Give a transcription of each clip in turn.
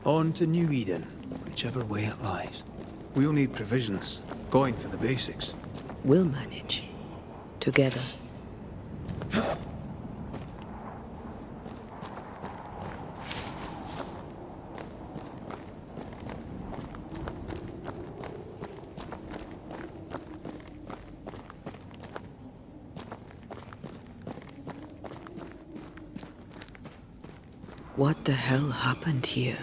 On to New Eden, whichever way it lies. We'll need provisions, going for the basics. We'll manage. Together. What the hell happened here?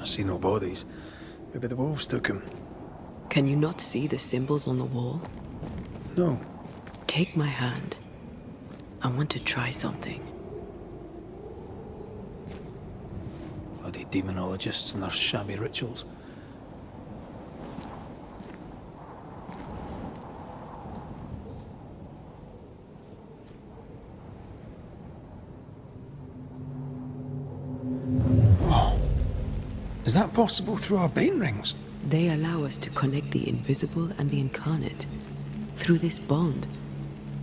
I see no bodies. Maybe the wolves took him. Can you not see the symbols on the wall? No. Take my hand. I want to try something. Bloody demonologists and their shabby rituals. Is that possible through our bane rings? They allow us to connect the invisible and the incarnate. Through this bond,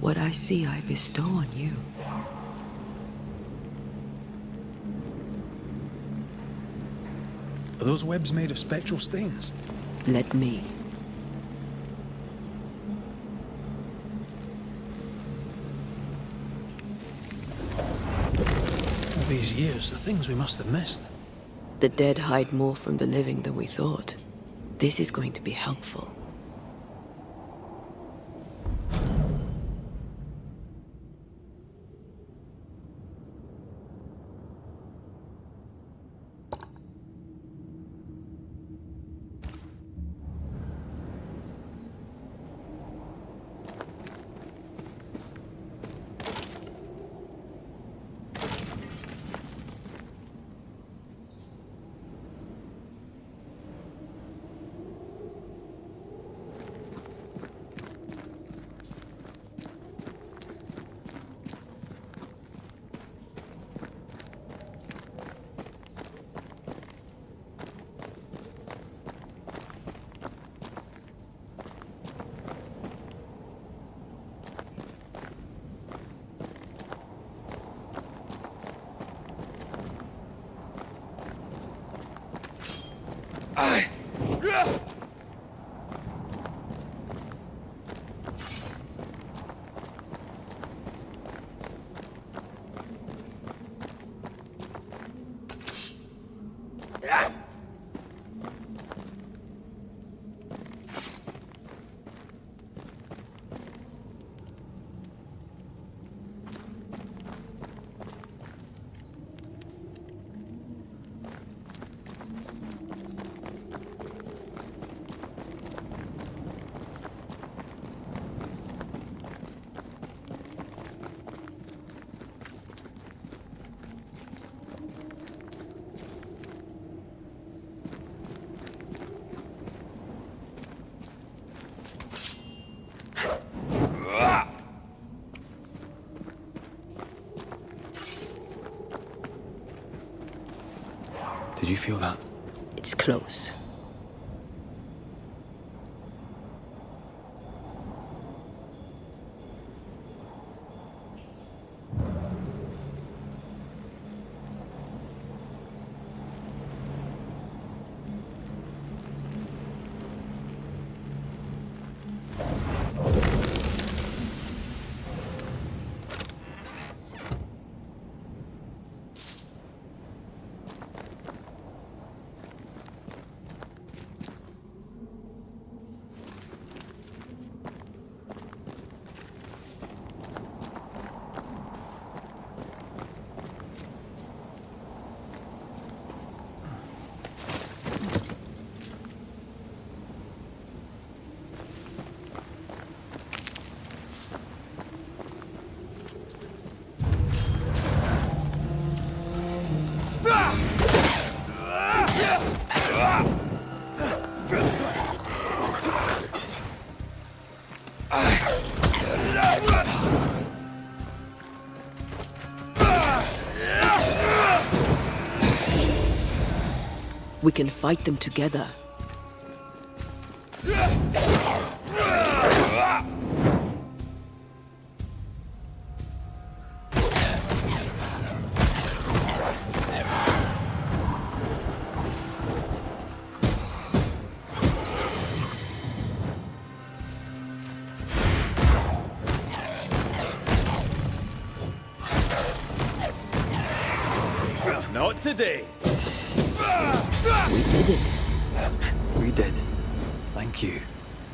what I see I bestow on you. Are those webs made of spectral stains? Let me. All these years, the things we must have missed. The dead hide more from the living than we thought. This is going to be helpful. Did you feel that? It's close. We can fight them together. Not today. We did it. We did. Thank you.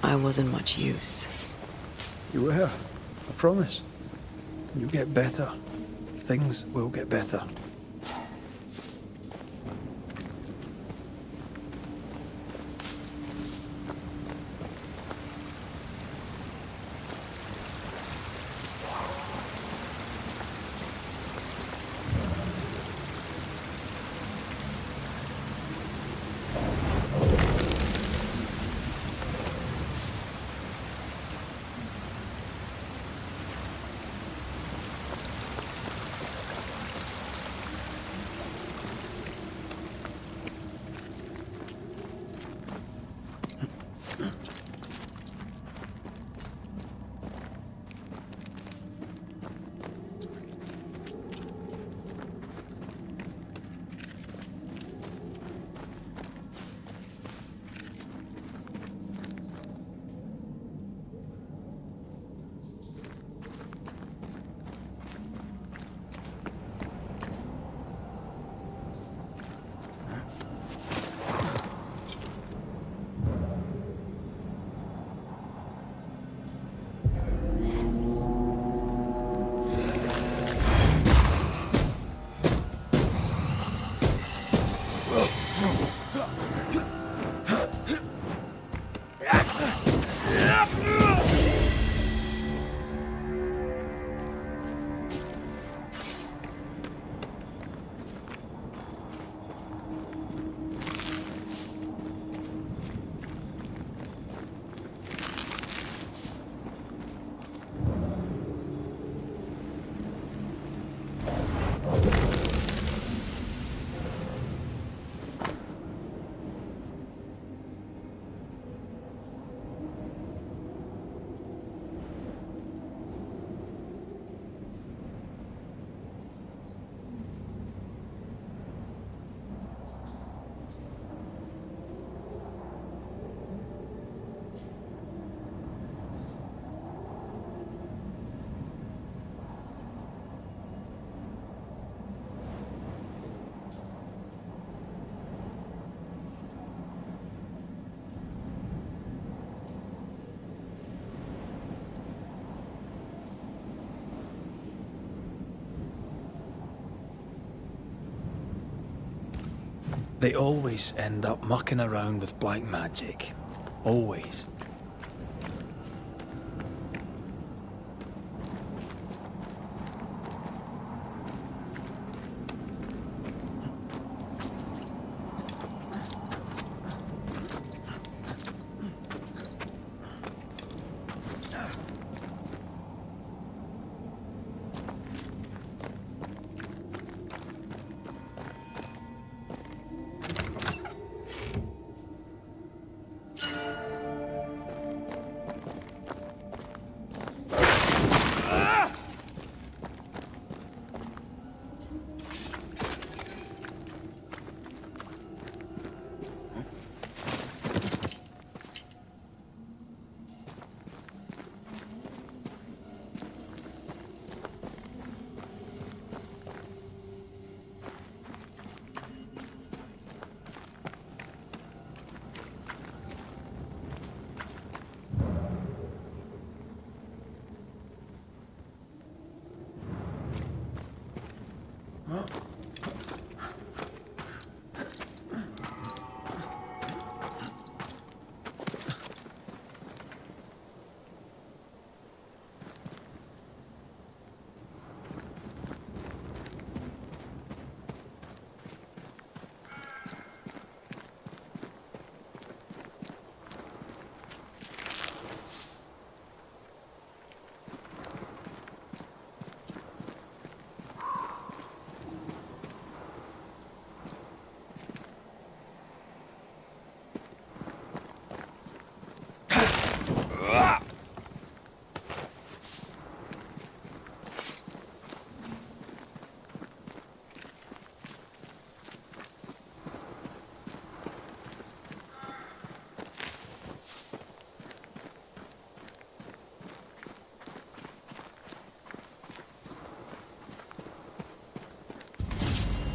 I wasn't much use. You were. I promise. You'll get better. Things will get better. They always end up mucking around with black magic. Always.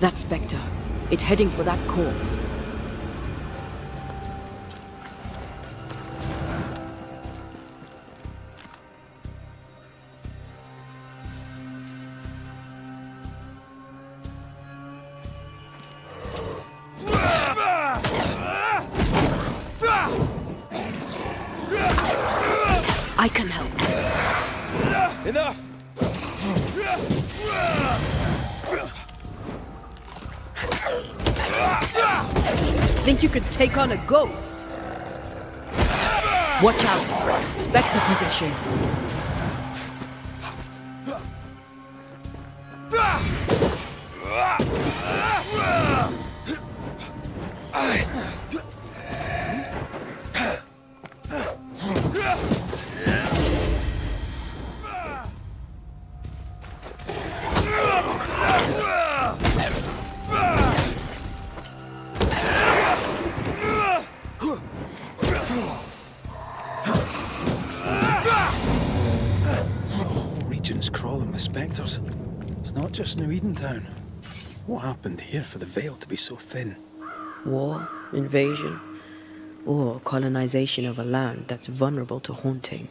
That spectre. It's heading for that corpse. I can help. Enough! Think you could take on a ghost? Watch out! Spectre possession. Region's crawling with spectres. It's not just New Edentown. What happened here for the veil to be so thin? War, invasion, or colonization of a land that's vulnerable to haunting.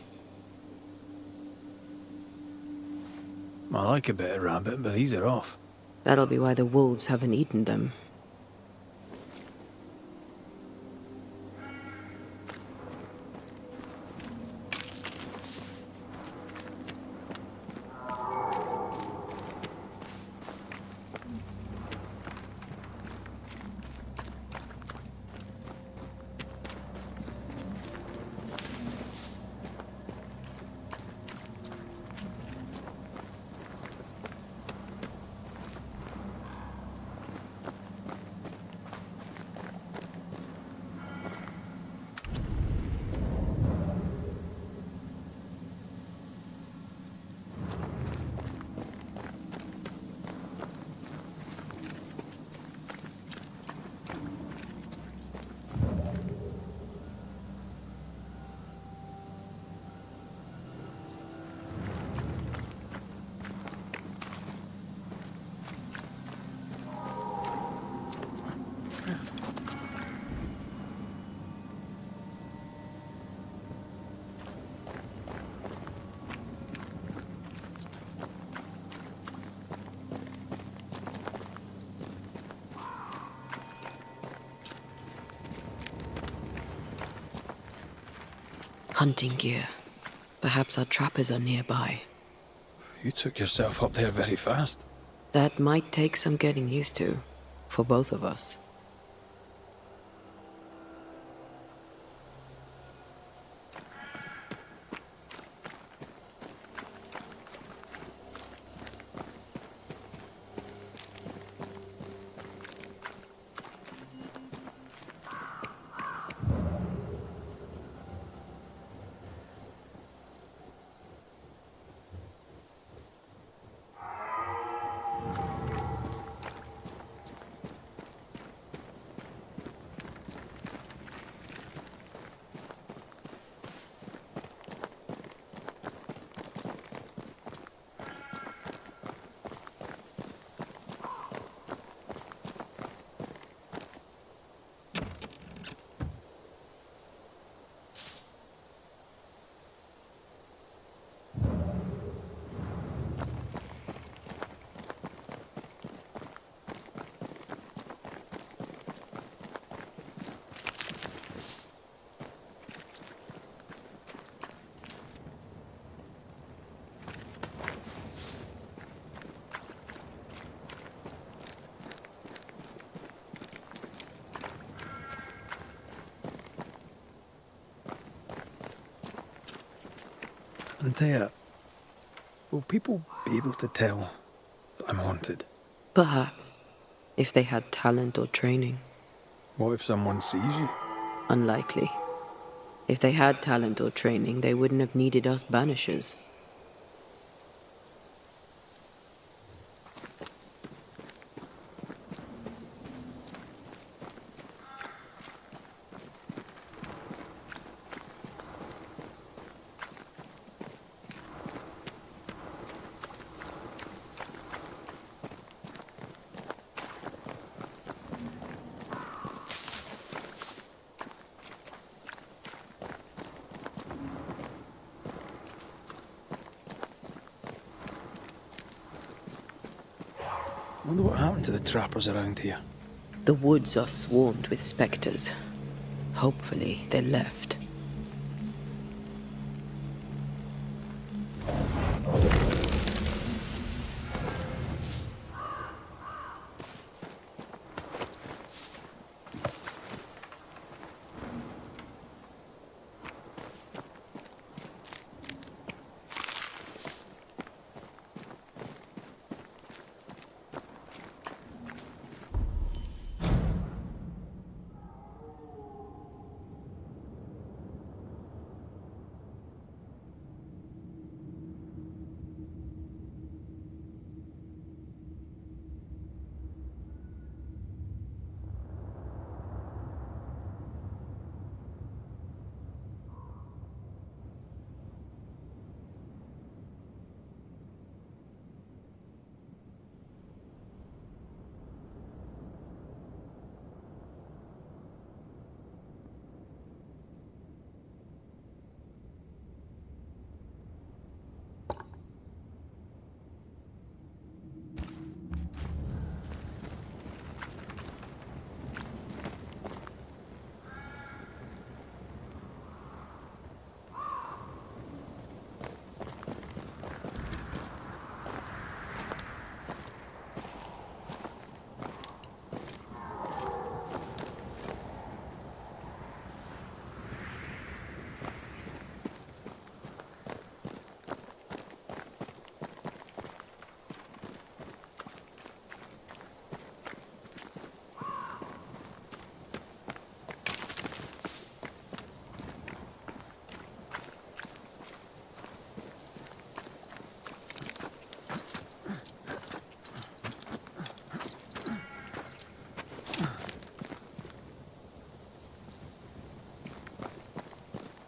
I like a bit of rabbit, but these are off. That'll be why the wolves haven't eaten them. Hunting gear. Perhaps our trappers are nearby. You took yourself up there very fast. That might take some getting used to, for both of us. Antea, will people be able to tell that I'm haunted? Perhaps, if they had talent or training. What if someone sees you? Unlikely. If they had talent or training, they wouldn't have needed us Banishers. Wonder what happened to the trappers around here. The woods are swarmed with specters. Hopefully, they left.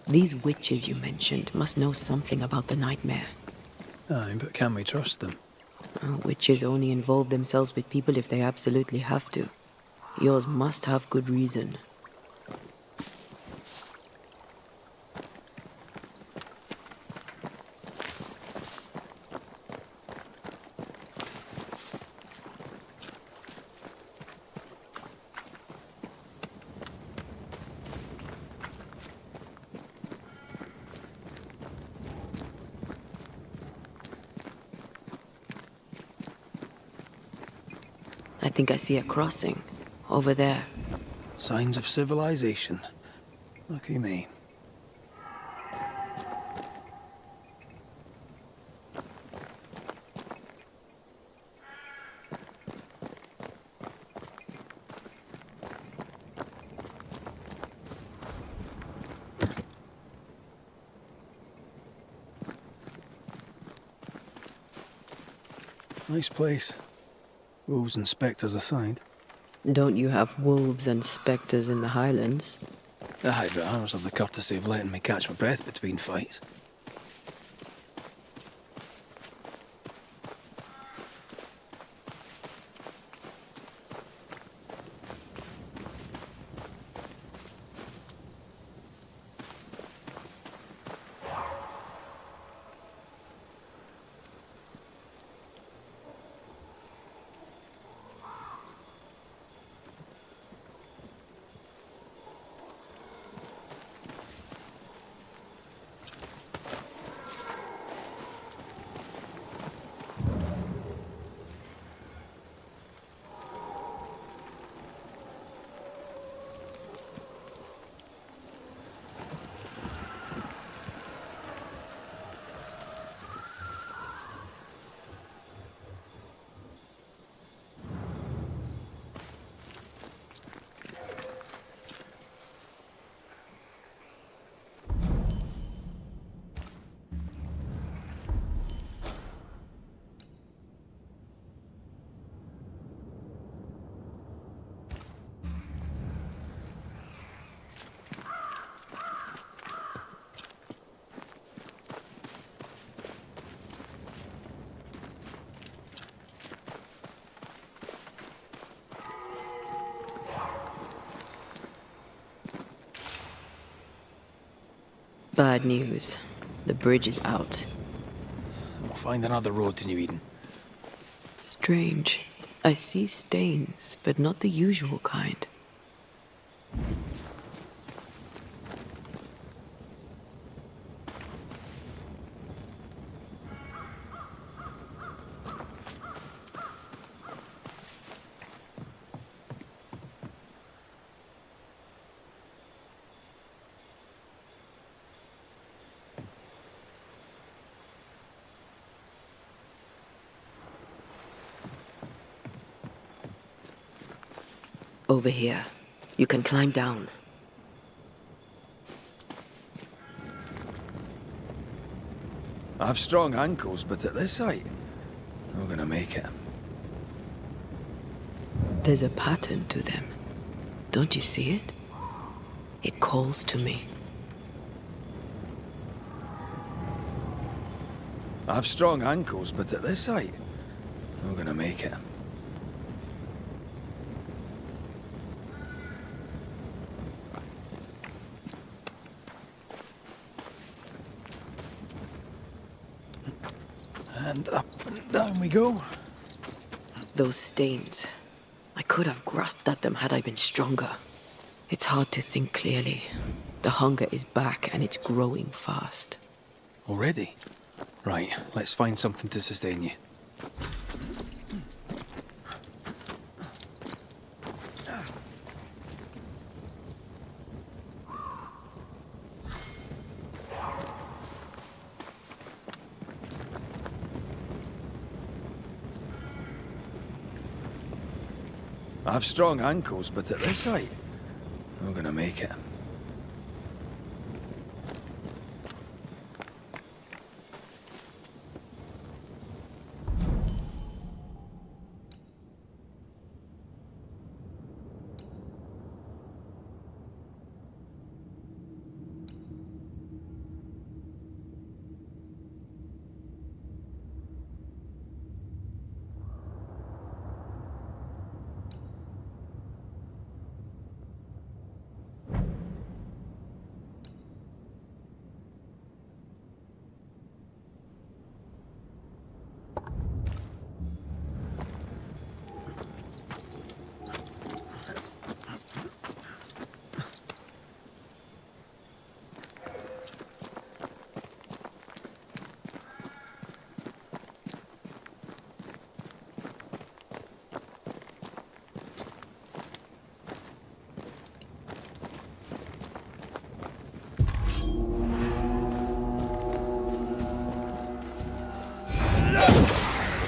These witches you mentioned must know something about the nightmare. Aye, but can we trust them? Witches only involve themselves with people if they absolutely have to. Yours must have good reason. I think I see a crossing. Over there. Signs of civilization. Lucky me. Nice place. Wolves and spectres aside. Don't you have wolves and spectres in the Highlands? Aye, but ours have the courtesy of letting me catch my breath between fights. Bad news. The bridge is out. We'll find another road to New Eden. Strange. I see stains, but not the usual kind. Over here. You can climb down. I've strong ankles, but at this height, I'm gonna make it. There's a pattern to them. Don't you see it? It calls to me. I've strong ankles, but at this height, I'm gonna make it. And up and down we go. Those stains. I could have grasped at them had I been stronger. It's hard to think clearly. The hunger is back and it's growing fast. Already? Right, let's find something to sustain you. I've strong ankles, but at this height, I'm gonna make it.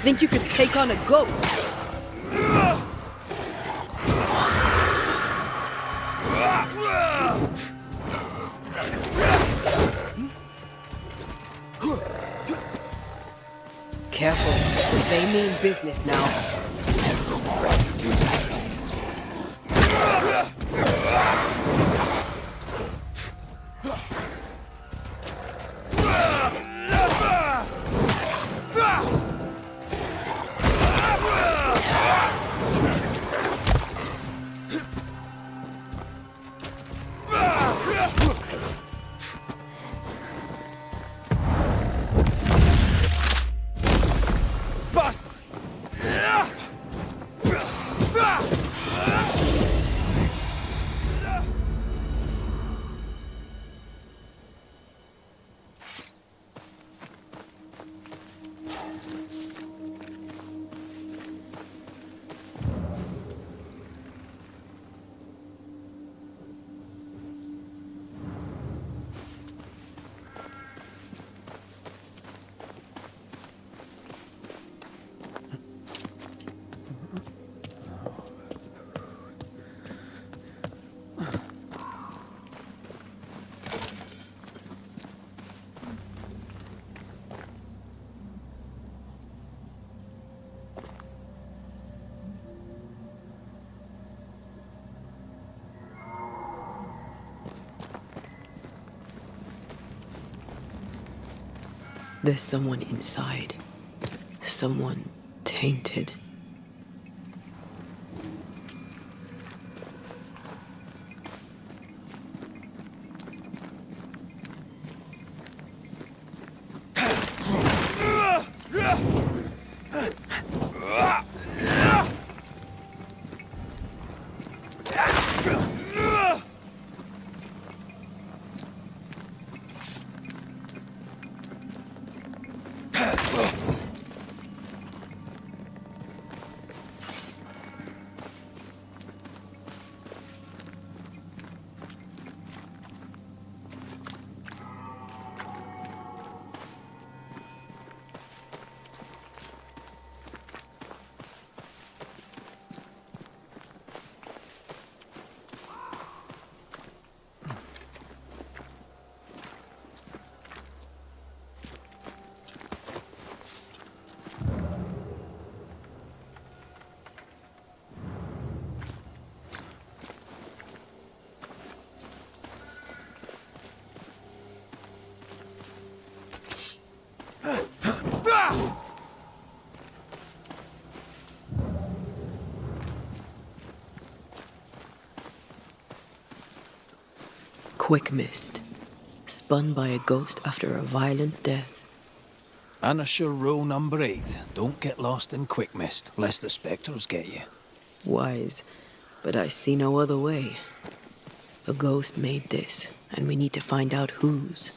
Think you could take on a ghost? Careful. They mean business now. There's someone inside. Someone tainted. Quick mist. Spun by a ghost after a violent death. Banisher rule number 8. Don't get lost in quick mist, lest the spectres get you. Wise, but I see no other way. A ghost made this, and we need to find out whose.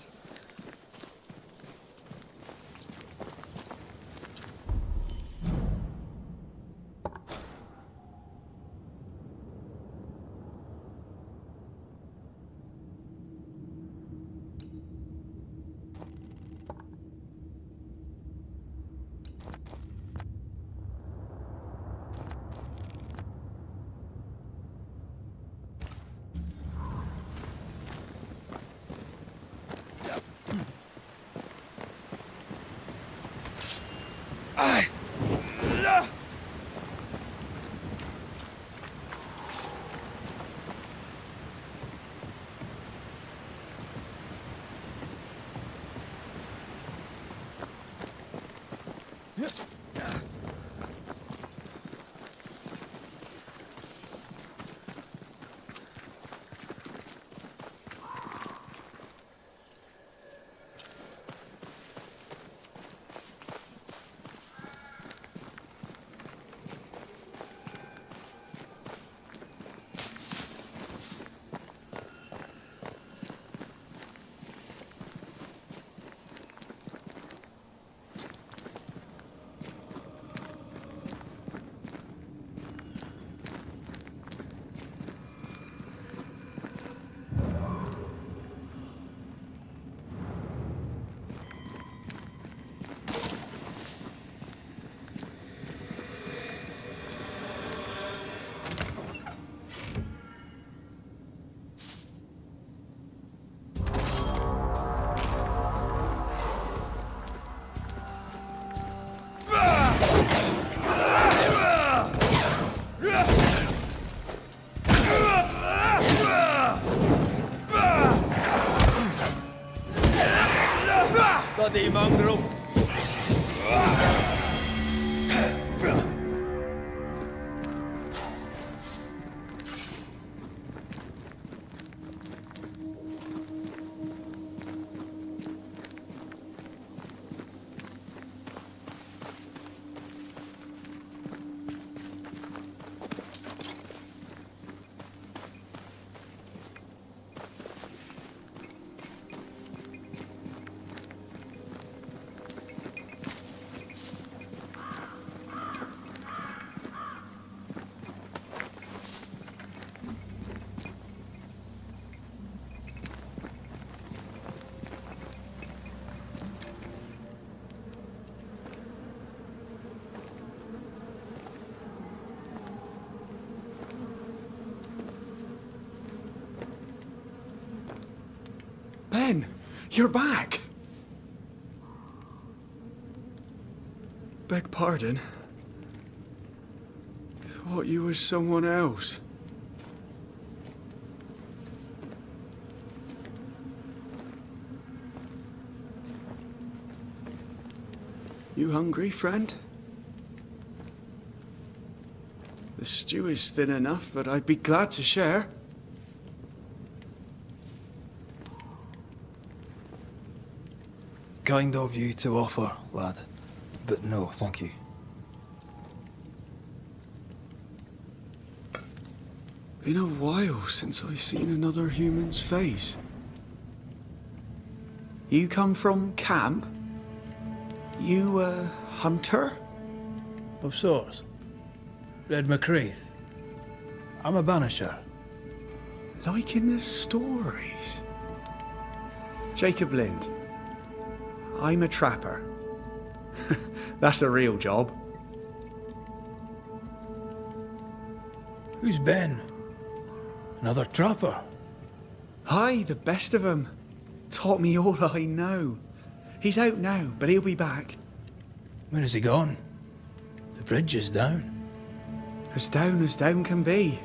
Bloody mongrel! Ben, you're back! Beg pardon. Thought you was someone else. You hungry, friend? The stew is thin enough, but I'd be glad to share. Kind of you to offer, lad. But no, thank you. Been a while since I've seen another human's face. You come from camp? You a hunter? Of sorts. Red McCraith. I'm a banisher. Like in the stories. Jacob Lind. I'm a trapper. That's a real job. Who's Ben? Another trapper? Aye, the best of 'em. Taught me all I know. He's out now, but he'll be back. Where has he gone? The bridge is down. As down can be.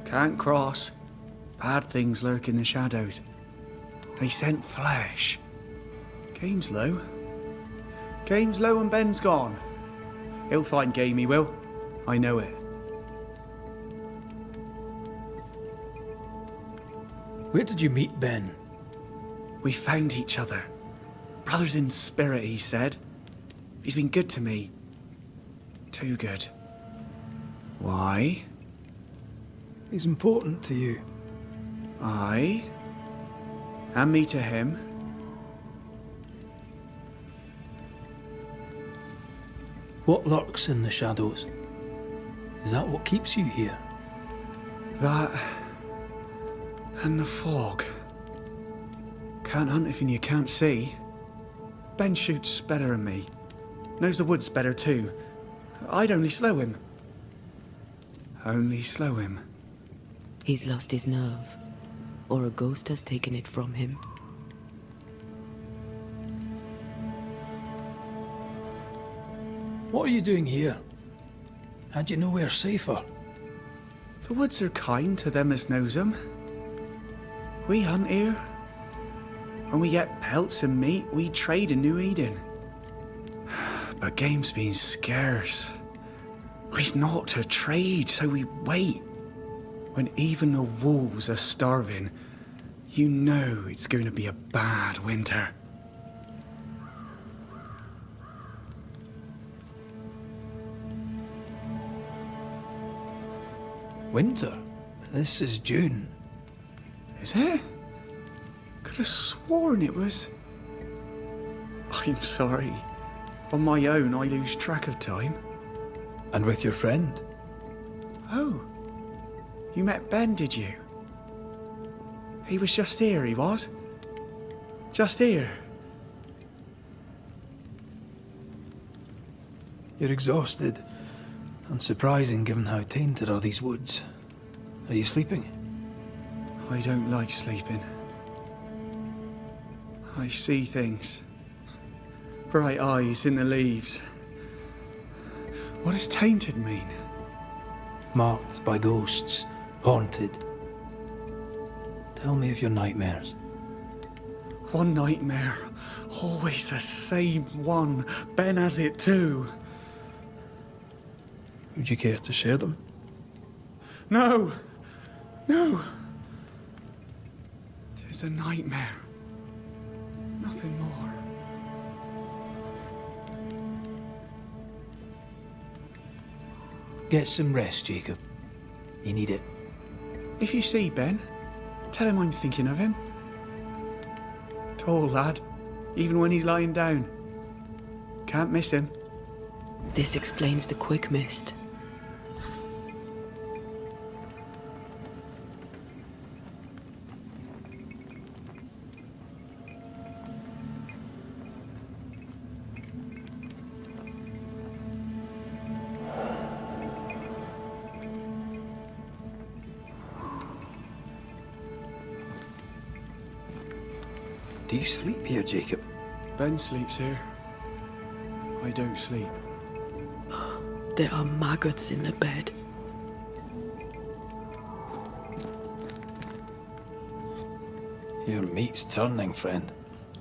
Can't cross. Bad things lurk in the shadows. They scent flesh. Game's low. Game's low and Ben's gone. He'll find game, he will. I know it. Where did you meet Ben? We found each other. Brothers in spirit, he said. He's been good to me. Too good. Why? He's important to you. I. And me to him. What lurks in the shadows? Is that what keeps you here? That. And the fog. Can't hunt if you can't see. Ben shoots better than me. Knows the woods better too. I'd only slow him. Only slow him. He's lost his nerve. Or a ghost has taken it from him. What are you doing here? Had you nowhere safer? The woods are kind to them as knows 'em. We hunt here. When we get pelts and meat, we trade in New Eden. But game's been scarce. We've naught to trade, so we wait. When even the wolves are starving, you know it's going to be a bad winter. Winter? This is June. Is it? Could have sworn it was. I'm sorry. On my own, I lose track of time. And with your friend? Oh. You met Ben, did you? He was just here, he was. Just here. You're exhausted. Unsurprising given how tainted are these woods. Are you sleeping? I don't like sleeping. I see things. Bright eyes in the leaves. What does tainted mean? Marked by ghosts. Haunted. Tell me of your nightmares. One nightmare. Always the same one. Ben has it too. Would you care to share them? No! No! 'Tis a nightmare. Nothing more. Get some rest, Jacob. You need it. If you see Ben, tell him I'm thinking of him. Tall lad, even when he's lying down. Can't miss him. This explains the quick mist. Do you sleep here, Jacob? Ben sleeps here. I don't sleep. There are maggots in the bed. Your meat's turning, friend.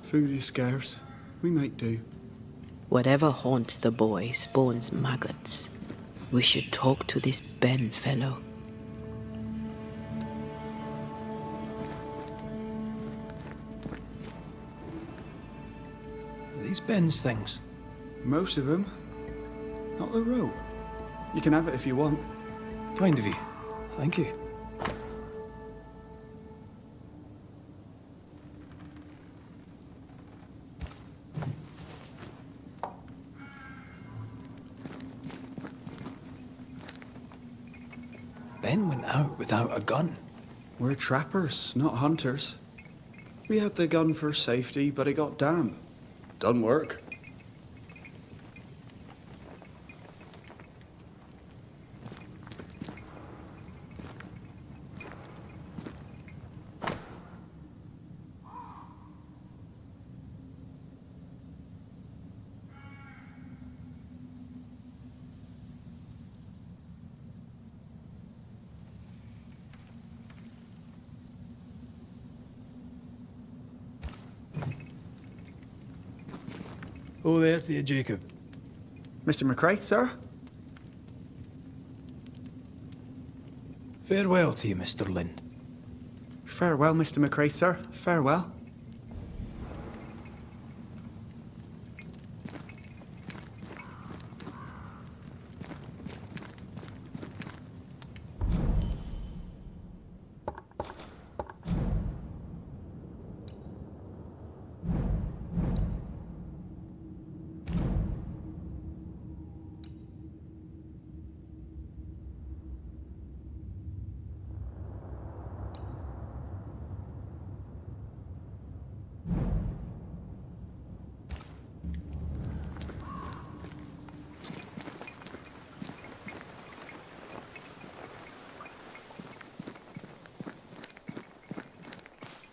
Food is scarce. We make do. Whatever haunts the boy spawns maggots. We should talk to this Ben fellow. These Ben's things. Most of them. Not the rope. You can have it if you want. Kind of you. Thank you. Ben went out without a gun. We're trappers, not hunters. We had the gun for safety, but it got damp. Doesn't work. Oh, there to you, Jacob. Mr. McCraith, sir? Farewell to you, Mr. Lynn. Farewell, Mr. McCraith, sir. Farewell.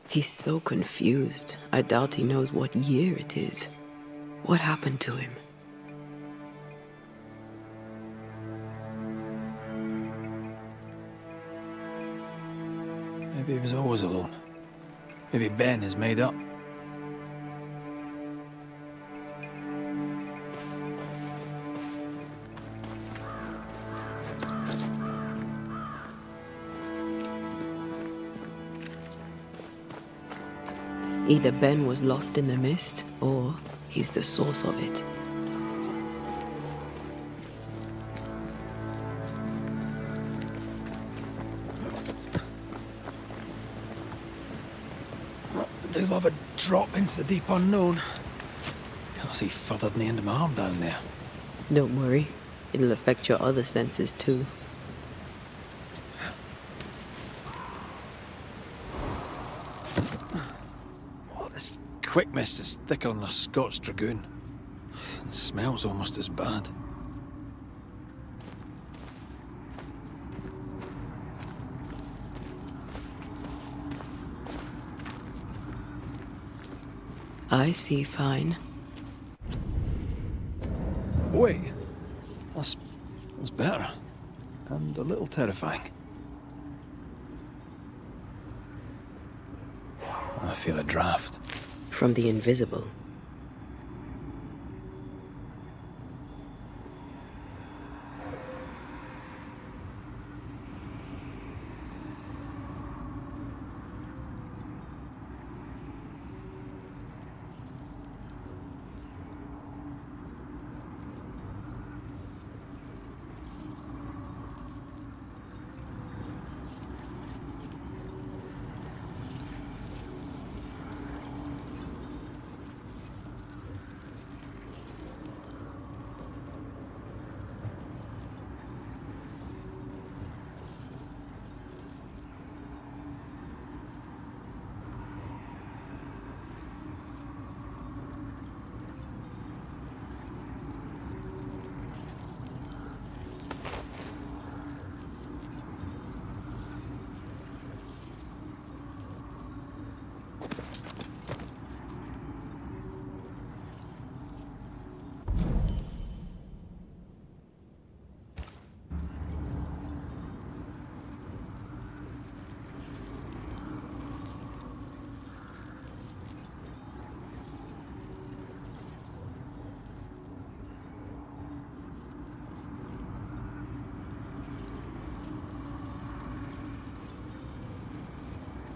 He's so confused. I doubt he knows what year it is. What happened to him? Maybe he was always alone. Maybe Ben is made up. Either Ben was lost in the mist, or he's the source of it. I do love a drop into the deep unknown. Can't see further than the end of my arm down there. Don't worry, it'll affect your other senses too. Quick mist is thicker than a Scots dragoon. It smells almost as bad. I see fine. Wait, that's better. And a little terrifying. I feel a draft. From the invisible.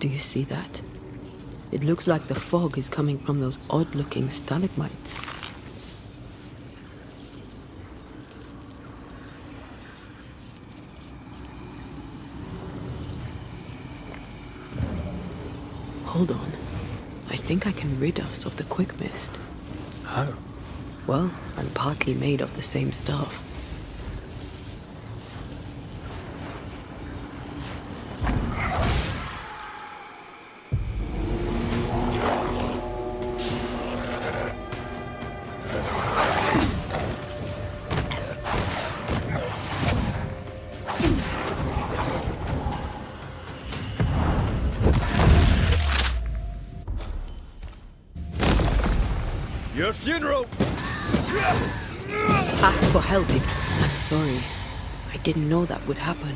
Do you see that? It looks like the fog is coming from those odd-looking stalagmites. Hold on. I think I can rid us of the quick mist. How? Well, I'm partly made of the same stuff. Your funeral! Ask for help if... I'm sorry. I didn't know that would happen.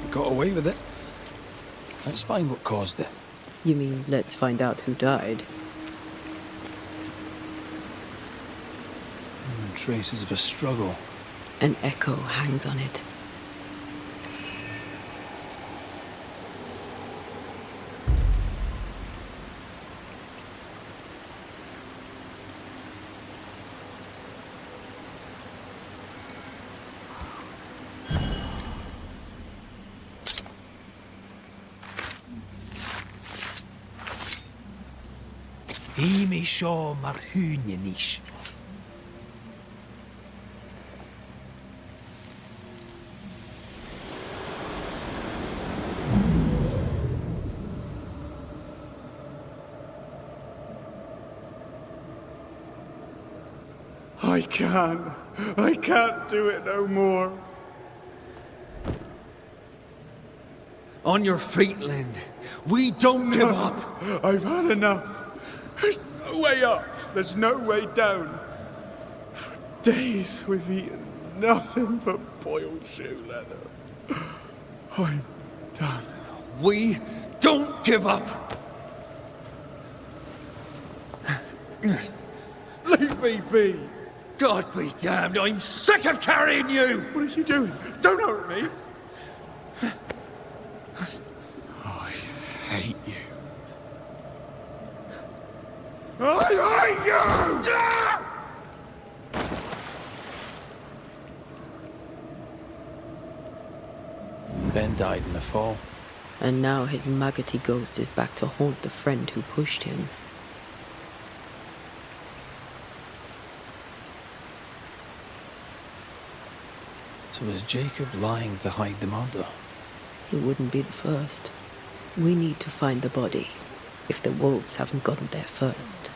We got away with it. Let's find what caused it. You mean, let's find out who died? Traces of a struggle. An echo hangs on it. Imi seo mar húne níos. I can't do it no more. On your feet, Lind. We don't give up. I've had enough. There's no way up. There's no way down. For days we've eaten nothing but boiled shoe leather. I'm done. We don't give up. Leave me be. God be damned, I'm sick of carrying you! What are you doing? Don't hurt me. I hate you. I hate you! Ben died in the fall. And now his maggoty ghost is back to haunt the friend who pushed him. So was Jacob lying to hide the murder? He wouldn't be the first. We need to find the body, if the wolves haven't gotten there first.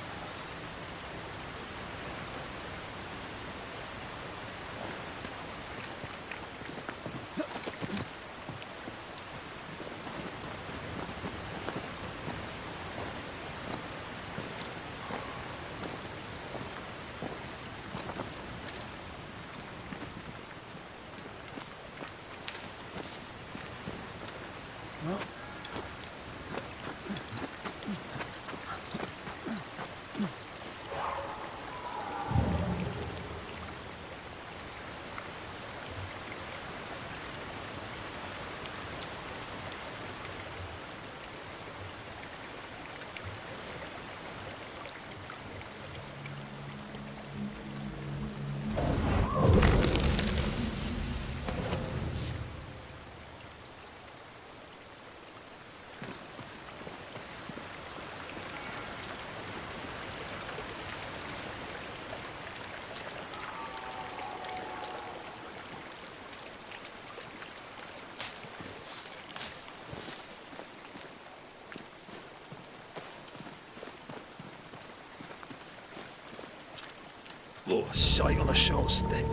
Oh, a shite on a short stick.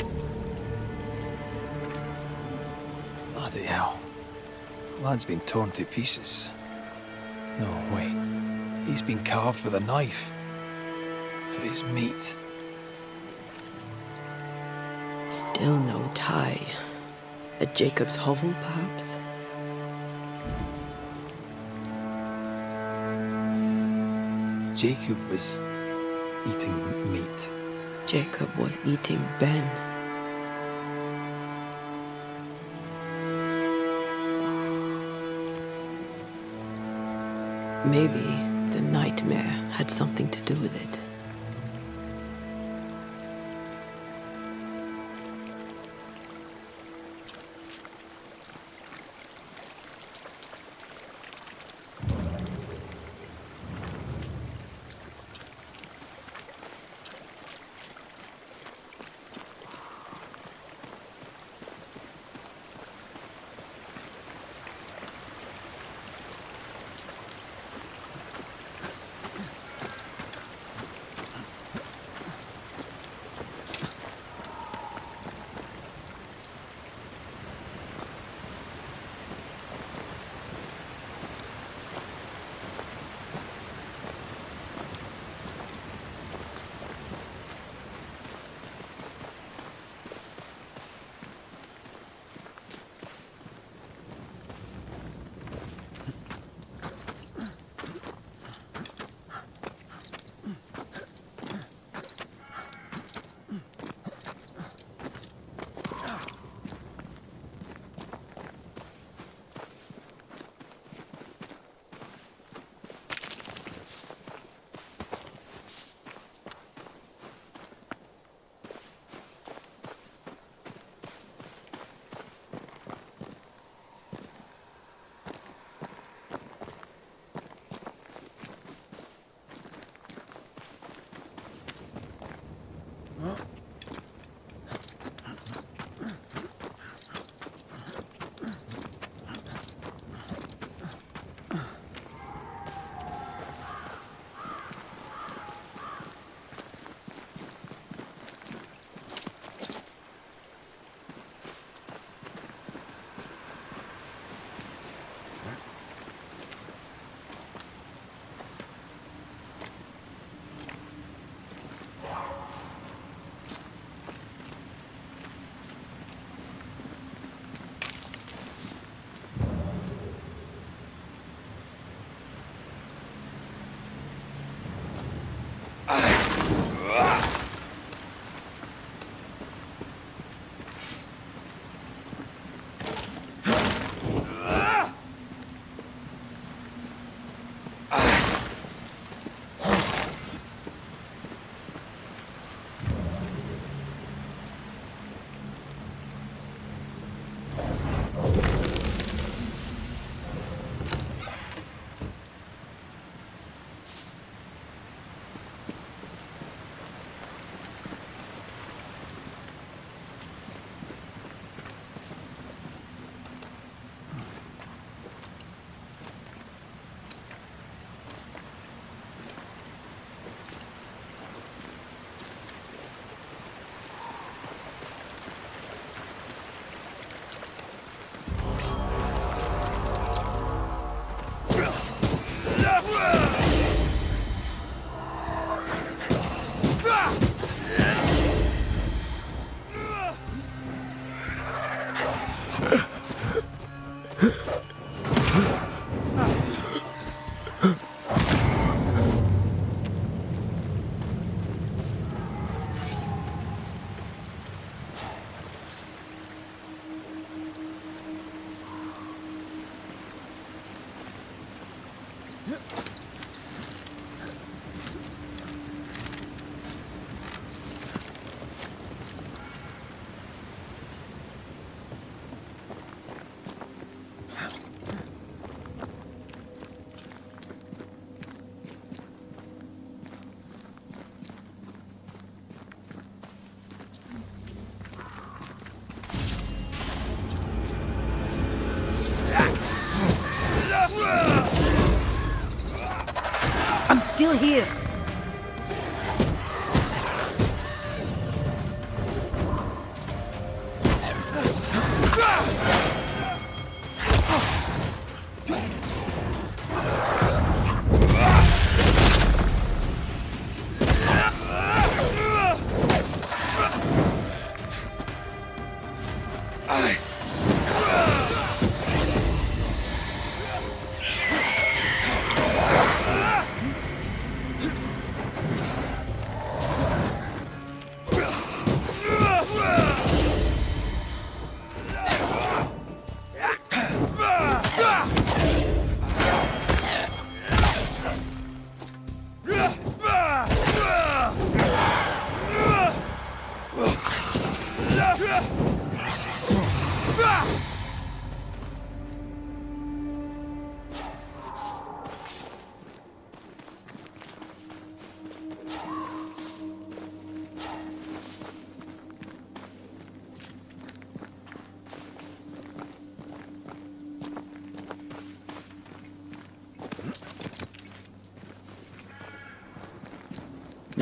Bloody hell. Lad's been torn to pieces. No, wait. He's been carved with a knife. For his meat. Still no tie. At Jacob's hovel, perhaps? Jacob was eating meat. Jacob was eating Ben. Maybe the nightmare had something to do with it.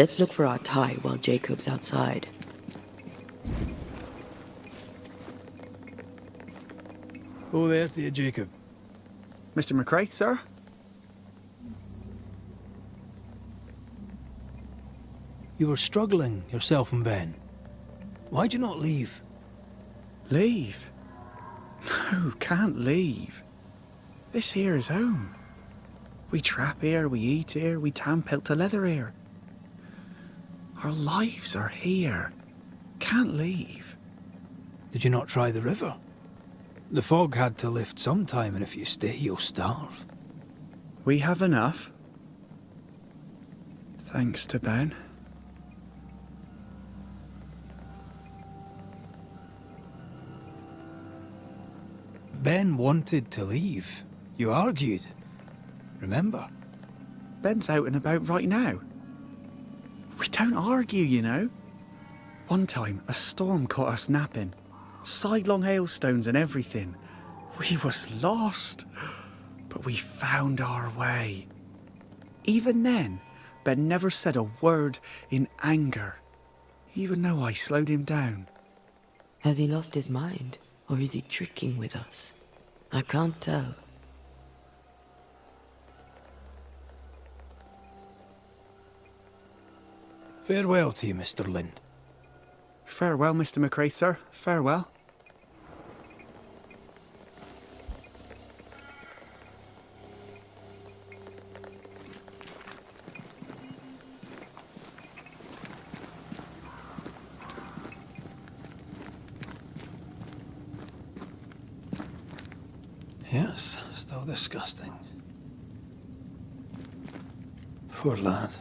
Let's look for our tie while Jacob's outside. Oh, there to you, Jacob. Mr. McCraith, sir? You were struggling, yourself and Ben. Why'd you not leave? Leave? No, can't leave. This here is home. We trap here, we eat here, we tan pelt to leather here. Our lives are here. Can't leave. Did you not try the river? The fog had to lift sometime, and if you stay, you'll starve. We have enough. Thanks to Ben. Ben wanted to leave. You argued. Remember? Ben's out and about right now. We don't argue, you know. One time, a storm caught us napping. Sidelong hailstones and everything. We was lost. But we found our way. Even then, Ben never said a word in anger. Even though I slowed him down. Has he lost his mind? Or is he tricking with us? I can't tell. Farewell to you, Mr. Lind. Farewell, Mr. McCraith, sir. Farewell. Yes, still disgusting. Poor lad.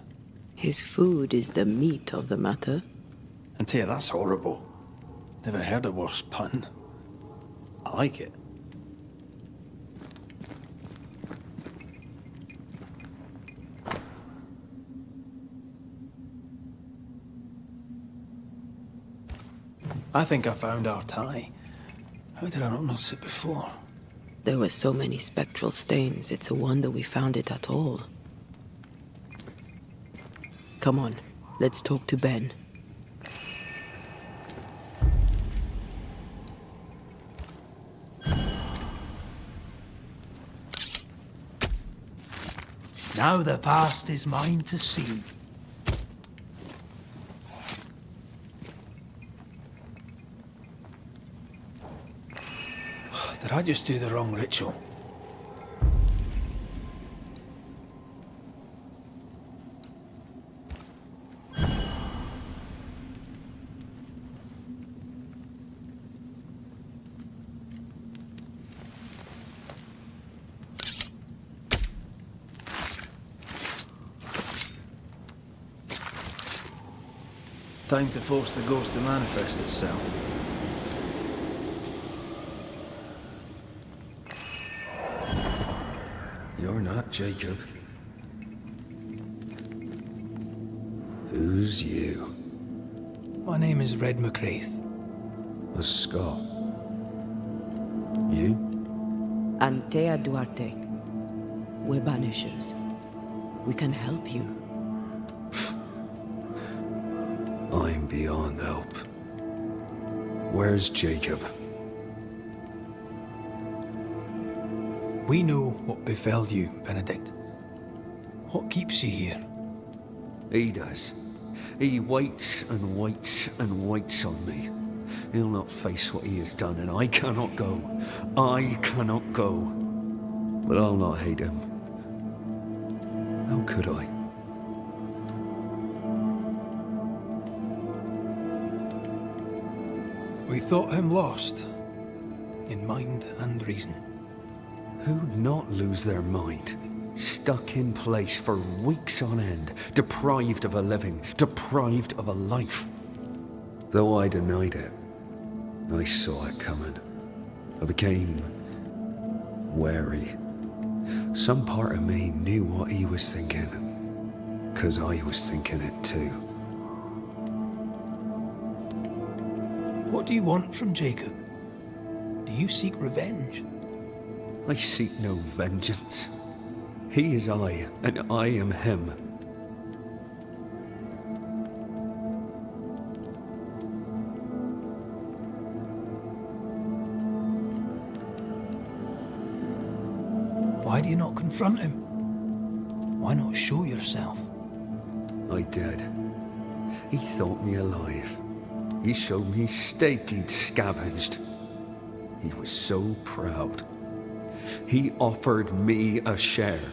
His food is the meat of the matter. And tell you, that's horrible. Never heard a worse pun. I like it. I think I found our tie. How did I not notice it before? There were so many spectral stains, it's a wonder we found it at all. Come on, let's talk to Ben. Now the past is mine to see. Did I just do the wrong ritual? Time to force the ghost to manifest itself. You're not Jacob. Who's you? My name is Red McCraith. A Scot. You? Antea Duarte. We're Banishers. We can help you. I'm beyond help. Where's Jacob? We know what befell you, Benedict. What keeps you here? He does. He waits and waits and waits on me. He'll not face what he has done, and I cannot go. I cannot go. But I'll not hate him. How could I? We thought him lost, in mind and reason. Who'd not lose their mind? Stuck in place for weeks on end, deprived of a living, deprived of a life. Though I denied it, I saw it coming. I became wary. Some part of me knew what he was thinking, 'cause I was thinking it too. What do you want from Jacob? Do you seek revenge? I seek no vengeance. He is I, and I am him. Why do you not confront him? Why not show yourself? I did. He thought me alive. He showed me steak he'd scavenged. He was so proud. He offered me a share.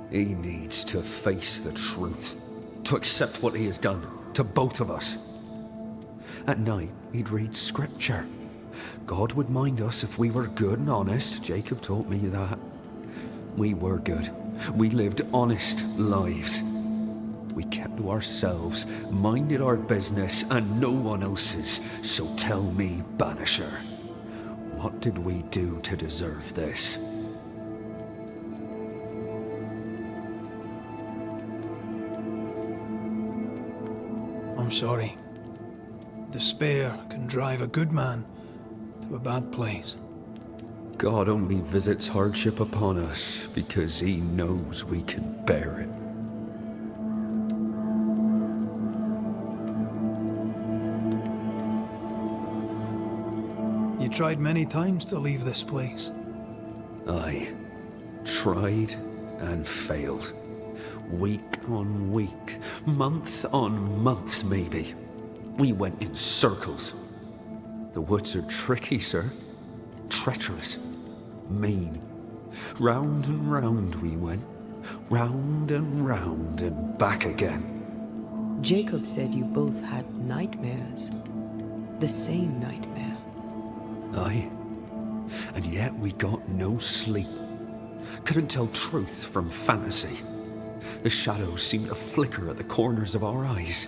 He needs to face the truth, to accept what he has done to both of us. At night, he'd read scripture. God would mind us if we were good and honest. Jacob taught me that. We were good. We lived honest lives. We kept to ourselves, minded our business and no one else's. So tell me, Banisher, what did we do to deserve this? I'm sorry. Despair can drive a good man to a bad place. God only visits hardship upon us because he knows we can bear it. You tried many times to leave this place. I tried and failed. Week on week, month on month maybe. We went in circles. The woods are tricky, sir. Treacherous. Mean. Round and round we went. Round and back again. Jacob said you both had nightmares. The same nightmare. Aye. And yet we got no sleep. Couldn't tell truth from fantasy. The shadows seemed to flicker at the corners of our eyes.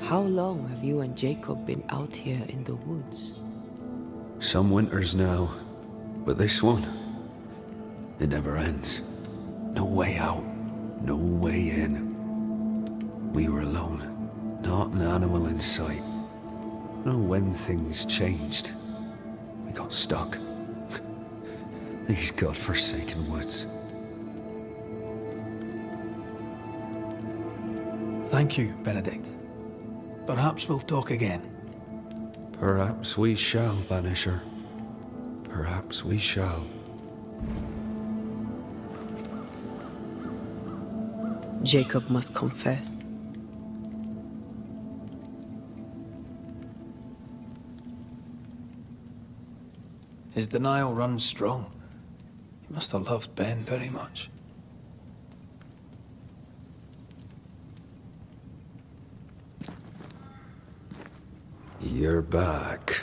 How long have you and Jacob been out here in the woods? Some winters now, but this one, it never ends. No way out, no way in. We were alone, not an animal in sight. No, when things changed, we got stuck. These godforsaken woods. Thank you, Benedict. Perhaps we'll talk again. Perhaps we shall, Banisher. Perhaps we shall. Jacob must confess. His denial runs strong. He must have loved Ben very much. You're back.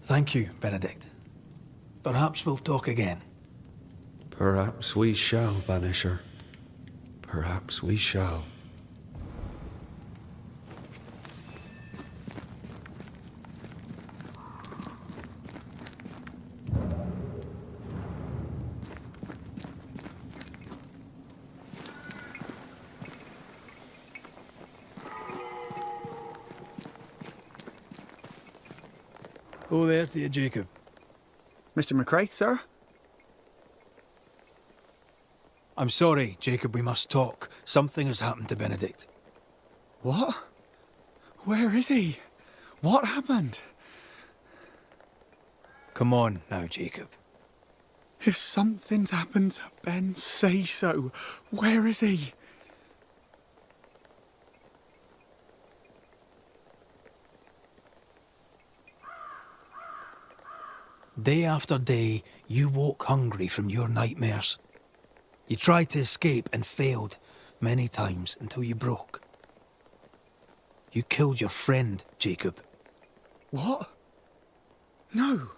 Thank you, Benedict. Perhaps we'll talk again. Perhaps we shall, Banisher. Perhaps we shall. Oh, there to you, Jacob. Mr. McCraith, sir? I'm sorry, Jacob, we must talk. Something has happened to Benedict. What? Where is he? What happened? Come on now, Jacob. If something's happened to Ben, say so. Where is he? Day after day, you woke hungry from your nightmares. You tried to escape and failed many times until you broke. You killed your friend, Jacob. What? No.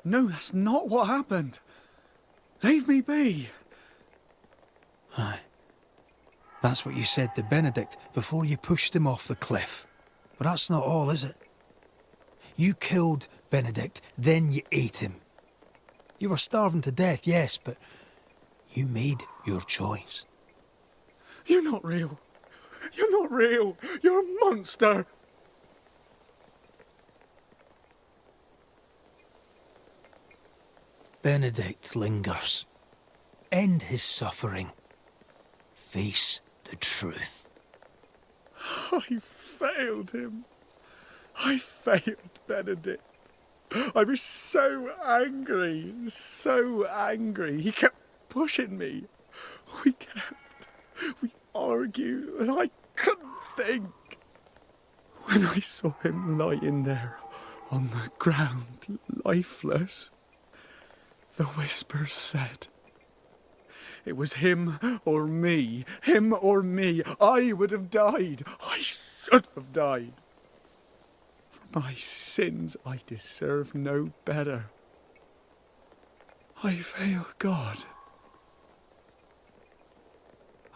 No, that's not what happened. Leave me be. Aye. That's what you said to Benedict before you pushed him off the cliff. But that's not all, is it? You killed Benedict, then you ate him. You were starving to death, yes, but you made your choice. You're not real. You're not real. You're a monster. Benedict lingers. End his suffering. Face the truth. I failed him. I failed Benedict. I was so angry, so angry. He kept pushing me. We argued, and I couldn't think. When I saw him lying there on the ground, lifeless, the whispers said, it was him or me, him or me. I would have died. I should have died. For my sins, I deserve no better. I failed God.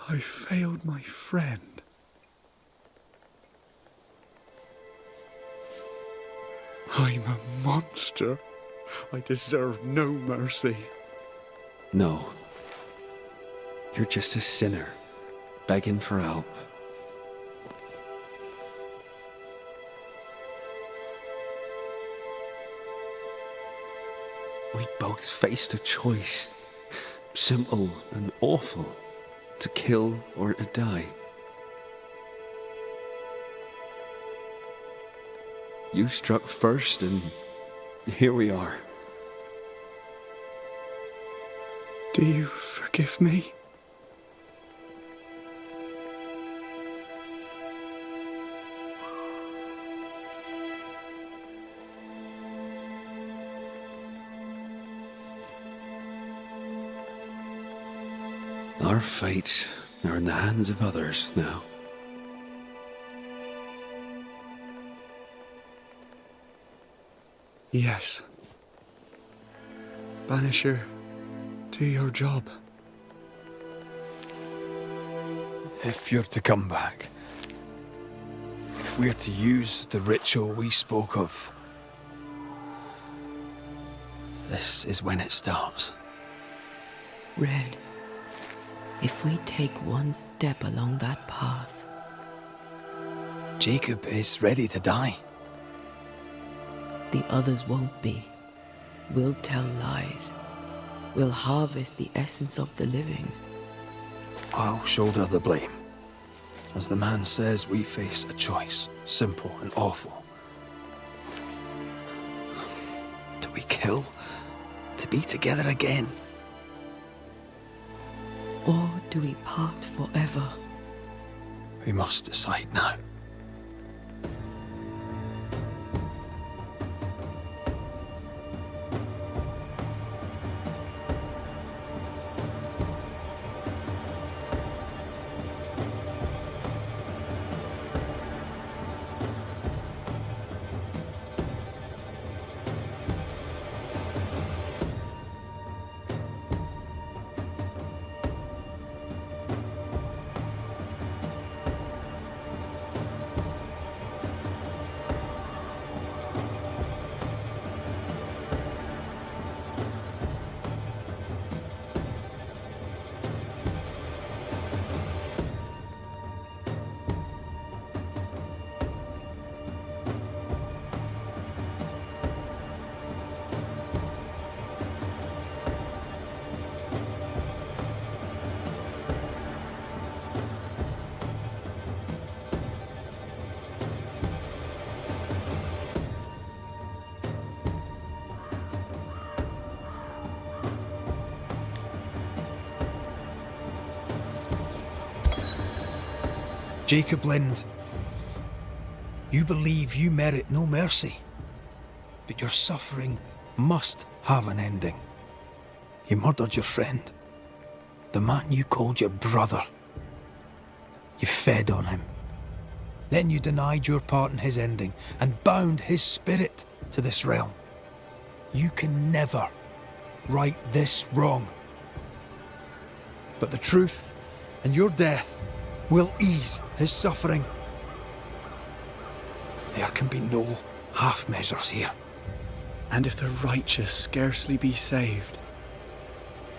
I failed my friend. I'm a monster. I deserve no mercy. No. You're just a sinner, begging for help. We both faced a choice, simple and awful, to kill or to die. You struck first, and here we are. Do you forgive me? Our fates are in the hands of others now. Yes. Banisher, do your job. If you're to come back, if we're to use the ritual we spoke of, this is when it starts. Red, if we take one step along that path, Jacob is ready to die. the others won't be. We'll tell lies. We'll harvest the essence of the living. I'll shoulder the blame. As the man says, we face a choice, simple and awful. Do we kill to be together again? Or do we part forever? We must decide now. Jacob Lind, you believe you merit no mercy, but your suffering must have an ending. You murdered your friend, the man you called your brother. You fed on him. Then you denied your part in his ending and bound his spirit to this realm. You can never right this wrong. But the truth and your death will ease his suffering. There can be no half measures here. And if the righteous scarcely be saved,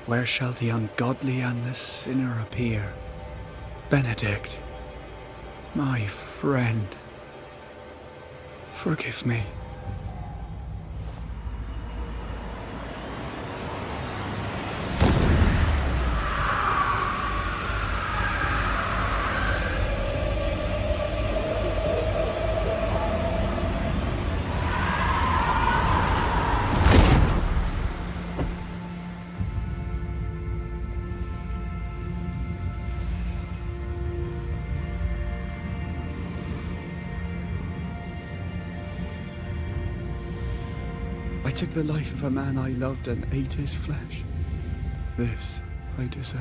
where shall the ungodly and the sinner appear? Benedict, my friend, forgive me. took the life of a man I loved and ate his flesh. This I deserve.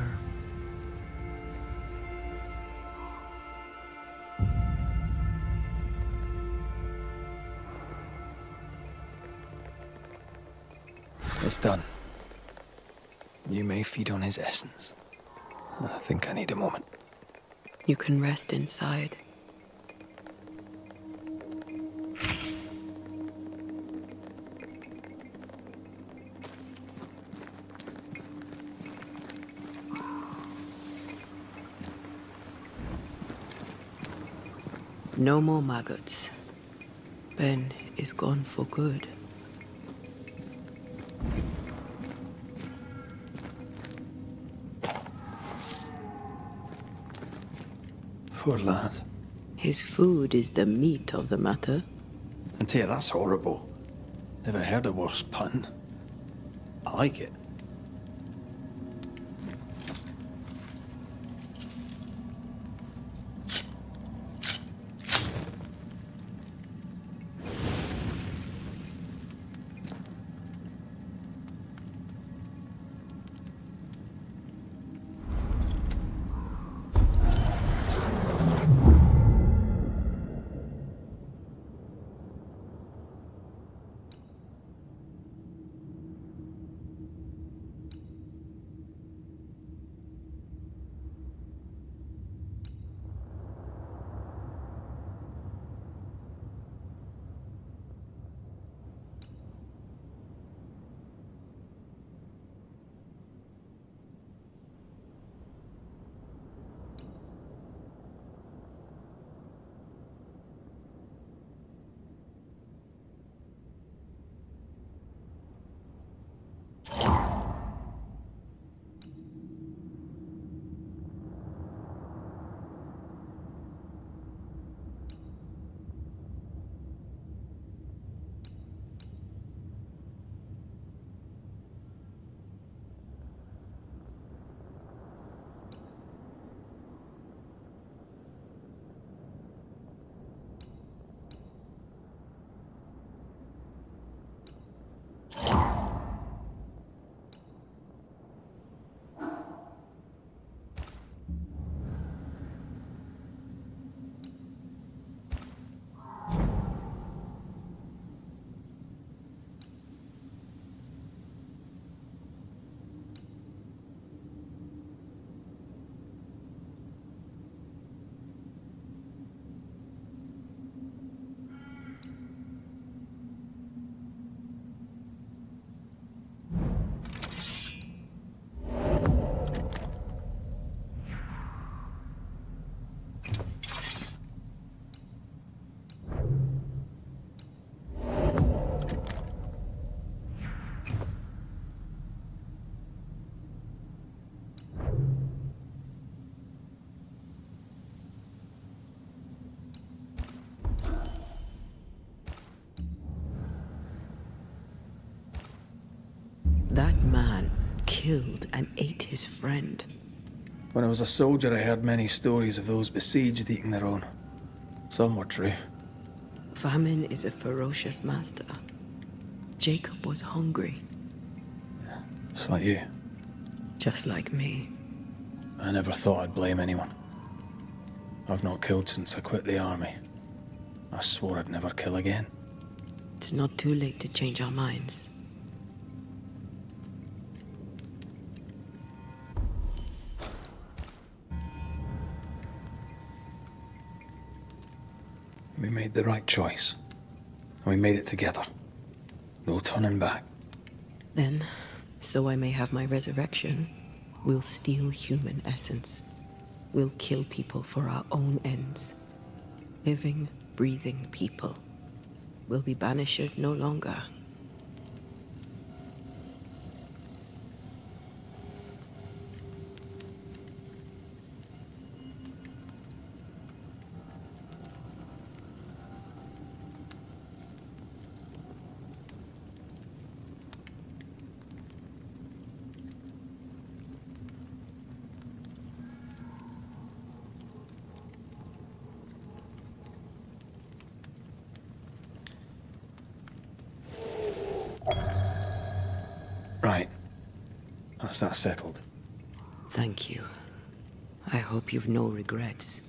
It's done. You may feed on his essence. I think I need a moment. You can rest inside. No more maggots. Ben is gone for good. Poor lad. His food is the meat of the matter. And tell you, that's horrible. Never heard a worse pun. I like it. That man killed and ate his friend. When I was a soldier, I heard many stories of those besieged eating their own. Some were true. Famine is a ferocious master. Jacob was hungry. Just like you. Just like me. I never thought I'd blame anyone. I've not killed since I quit the army. I swore I'd never kill again. It's not too late to change our minds. We made the right choice. And we made it together. No turning back. Then, so I may have my resurrection, we'll steal human essence. We'll kill people for our own ends. Living, breathing people. We'll be banishers no longer. that settled. Thank you. I hope you've no regrets.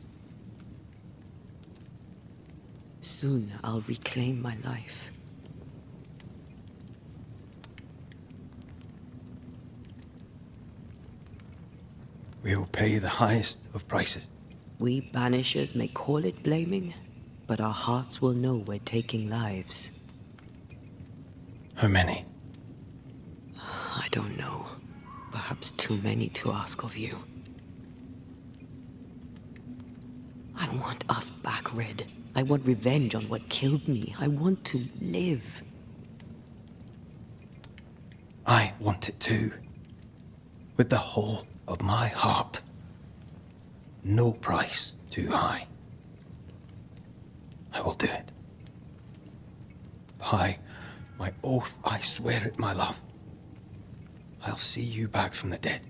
Soon I'll reclaim my life. We'll pay the highest of prices. We Banishers may call it blaming, but our hearts will know we're taking lives. How many? I don't know. Perhaps too many to ask of you. I want us back, Red. I want revenge on what killed me. I want to live. I want it too. With the whole of my heart. No price too high. I will do it. By my oath, I swear it, my love. I'll see you back from the dead.